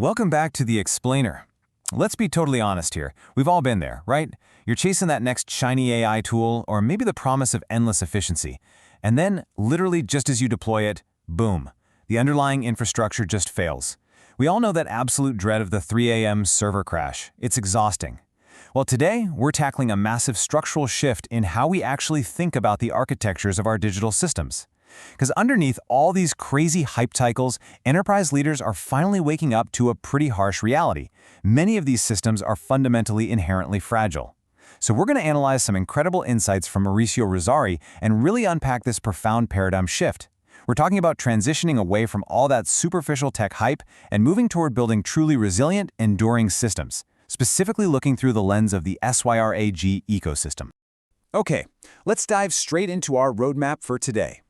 Welcome back to The Explainer. Let's be totally honest here. We've all been there, right? You're chasing that next shiny AI tool or maybe the promise of endless efficiency. And then, literally just as you deploy it, boom, the underlying infrastructure just fails. We all know that absolute dread of the 3 a.m. server crash. It's exhausting. Well, today, we're tackling a massive structural shift in how we actually think about the architectures of our digital systems. Because underneath all these crazy hype cycles, enterprise leaders are finally waking up to a pretty harsh reality. Many of these systems are fundamentally inherently fragile. So we're going to analyze some incredible insights from Maurizio Rosari and really unpack this profound paradigm shift. We're talking about transitioning away from all that superficial tech hype and moving toward building truly resilient, enduring systems, specifically looking through the lens of the SYRAG ecosystem. Okay, let's dive straight into our roadmap for today.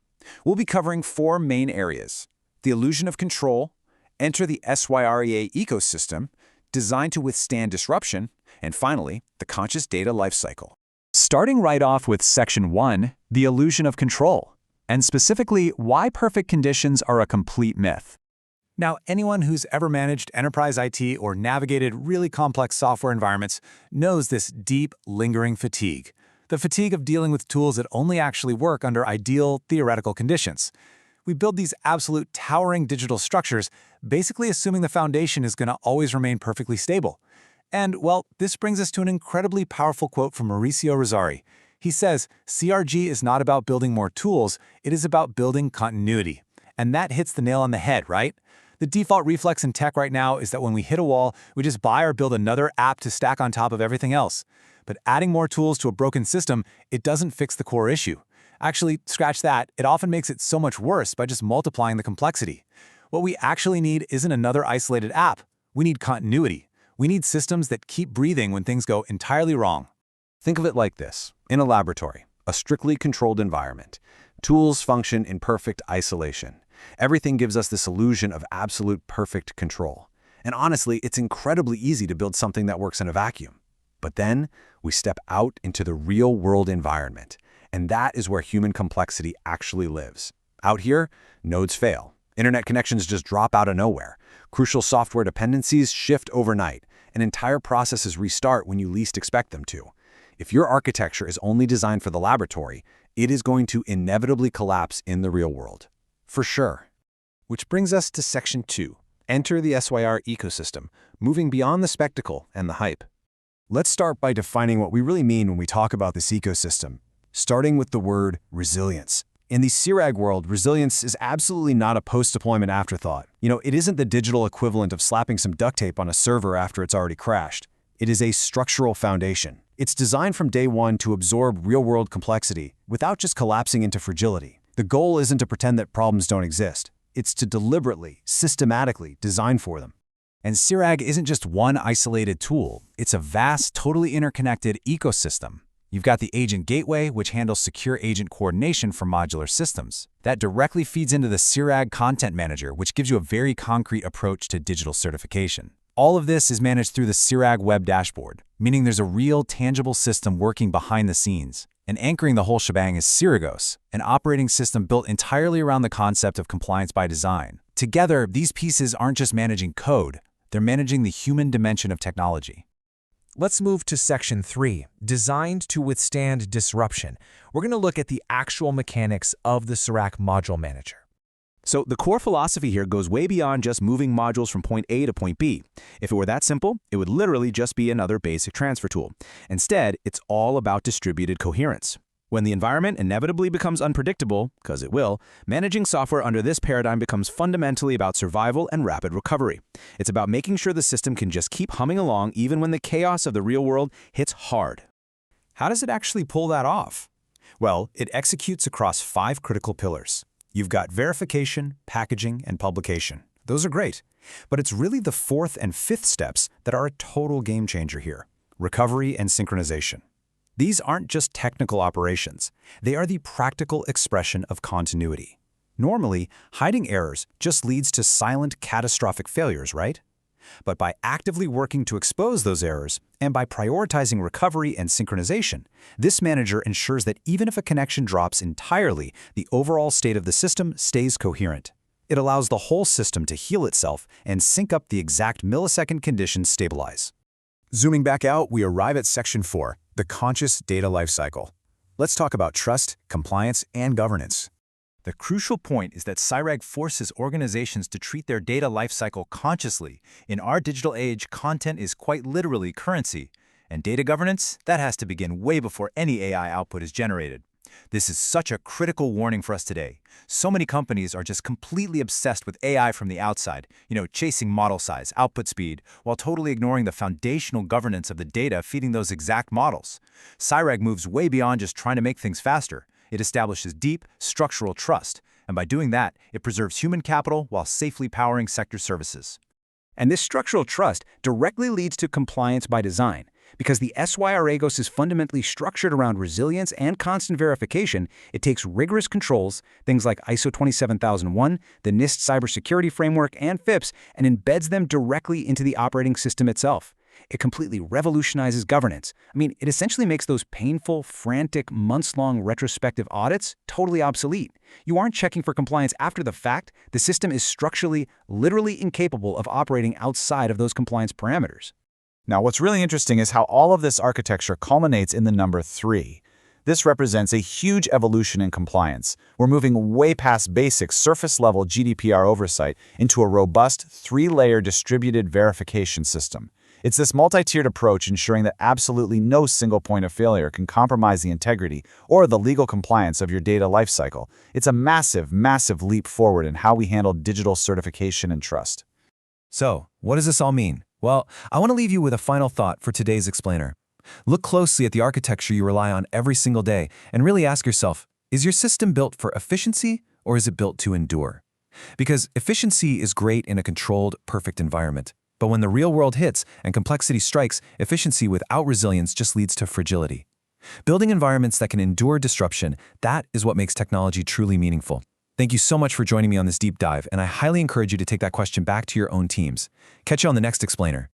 We'll be covering 4 main areas: the illusion of control, enter the SYRAG ecosystem, designed to withstand disruption, and finally, the conscious data lifecycle. Starting right off with Section 1, the illusion of control, and specifically why perfect conditions are a complete myth. Now, anyone who's ever managed enterprise IT or navigated really complex software environments knows this deep, lingering fatigue. The fatigue of dealing with tools that only actually work under ideal, theoretical conditions. We build these absolute towering digital structures, basically assuming the foundation is going to always remain perfectly stable. And, well, this brings us to an incredibly powerful quote from Maurizio Rosari. He says, CRG is not about building more tools, it is about building continuity. And that hits the nail on the head, right? The default reflex in tech right now is that when we hit a wall, we just buy or build another app to stack on top of everything else. But adding more tools to a broken system, it doesn't fix the core issue. Actually, scratch that, it often makes it so much worse by just multiplying the complexity. What we actually need isn't another isolated app. We need continuity. We need systems that keep breathing when things go entirely wrong. Think of it like this. In a laboratory, a strictly controlled environment, tools function in perfect isolation. Everything gives us this illusion of absolute perfect control. And honestly, it's incredibly easy to build something that works in a vacuum. But then we step out into the real-world environment, and that is where human complexity actually lives. Out here, nodes fail. Internet connections just drop out of nowhere. Crucial software dependencies shift overnight, and entire processes restart when you least expect them to. If your architecture is only designed for the laboratory, it is going to inevitably collapse in the real world. For sure. Which brings us to Section 2. Enter the SYR ecosystem, moving beyond the spectacle and the hype. Let's start by defining what we really mean when we talk about this ecosystem, starting with the word resilience. In the SYRAG world, resilience is absolutely not a post-deployment afterthought. It isn't the digital equivalent of slapping some duct tape on a server after it's already crashed. It is a structural foundation. It's designed from day one to absorb real-world complexity without just collapsing into fragility. The goal isn't to pretend that problems don't exist. It's to deliberately, systematically design for them. And SYRAG isn't just one isolated tool. It's a vast, totally interconnected ecosystem. You've got the agent gateway, which handles secure agent coordination for modular systems. That directly feeds into the SYRAG content manager, which gives you a very concrete approach to digital certification. All of this is managed through the SYRAG web dashboard, meaning there's a real, tangible system working behind the scenes. And anchoring the whole shebang is SYRAGOS, an operating system built entirely around the concept of compliance by design. Together, these pieces aren't just managing code, they're managing the human dimension of technology. Let's move to Section 3, designed to withstand disruption. We're going to look at the actual mechanics of the SYRAG module manager. So the core philosophy here goes way beyond just moving modules from point A to point B. If it were that simple, it would literally just be another basic transfer tool. Instead, it's all about distributed coherence. When the environment inevitably becomes unpredictable, because it will, managing software under this paradigm becomes fundamentally about survival and rapid recovery. It's about making sure the system can just keep humming along even when the chaos of the real world hits hard. How does it actually pull that off? Well, it executes across 5 critical pillars. You've got verification, packaging, and publication. Those are great, but it's really the 4th and 5th steps that are a total game changer here: recovery and synchronization. These aren't just technical operations. They are the practical expression of continuity. Normally, hiding errors just leads to silent, catastrophic failures, right? But by actively working to expose those errors, and by prioritizing recovery and synchronization, this manager ensures that even if a connection drops entirely, the overall state of the system stays coherent. It allows the whole system to heal itself and sync up the exact millisecond conditions stabilize. Zooming back out, we arrive at Section 4, the conscious data lifecycle. Let's talk about trust, compliance, and governance. The crucial point is that SYRAG forces organizations to treat their data lifecycle consciously. In our digital age, content is quite literally currency. And data governance, that has to begin way before any AI output is generated. This is such a critical warning for us today. So many companies are just completely obsessed with AI from the outside, chasing model size, output speed, while totally ignoring the foundational governance of the data feeding those exact models. SYRAG moves way beyond just trying to make things faster. It establishes deep, structural trust, and by doing that, it preserves human capital while safely powering sector services. And this structural trust directly leads to compliance by design. Because the SYRAGOS is fundamentally structured around resilience and constant verification, it takes rigorous controls, things like ISO 27001, the NIST cybersecurity framework, and FIPS, and embeds them directly into the operating system itself. It completely revolutionizes governance. It essentially makes those painful, frantic, months-long retrospective audits totally obsolete. You aren't checking for compliance after the fact. The system is structurally, literally incapable of operating outside of those compliance parameters. Now, what's really interesting is how all of this architecture culminates in the number 3. This represents a huge evolution in compliance. We're moving way past basic surface-level GDPR oversight into a robust 3-layer distributed verification system. It's this multi-tiered approach ensuring that absolutely no single point of failure can compromise the integrity or the legal compliance of your data lifecycle. It's a massive, massive leap forward in how we handle digital certification and trust. So, what does this all mean? Well, I want to leave you with a final thought for today's explainer. Look closely at the architecture you rely on every single day and really ask yourself, is your system built for efficiency or is it built to endure? Because efficiency is great in a controlled, perfect environment. But when the real world hits and complexity strikes, efficiency without resilience just leads to fragility. Building environments that can endure disruption, that is what makes technology truly meaningful. Thank you so much for joining me on this deep dive, and I highly encourage you to take that question back to your own teams. Catch you on the next explainer.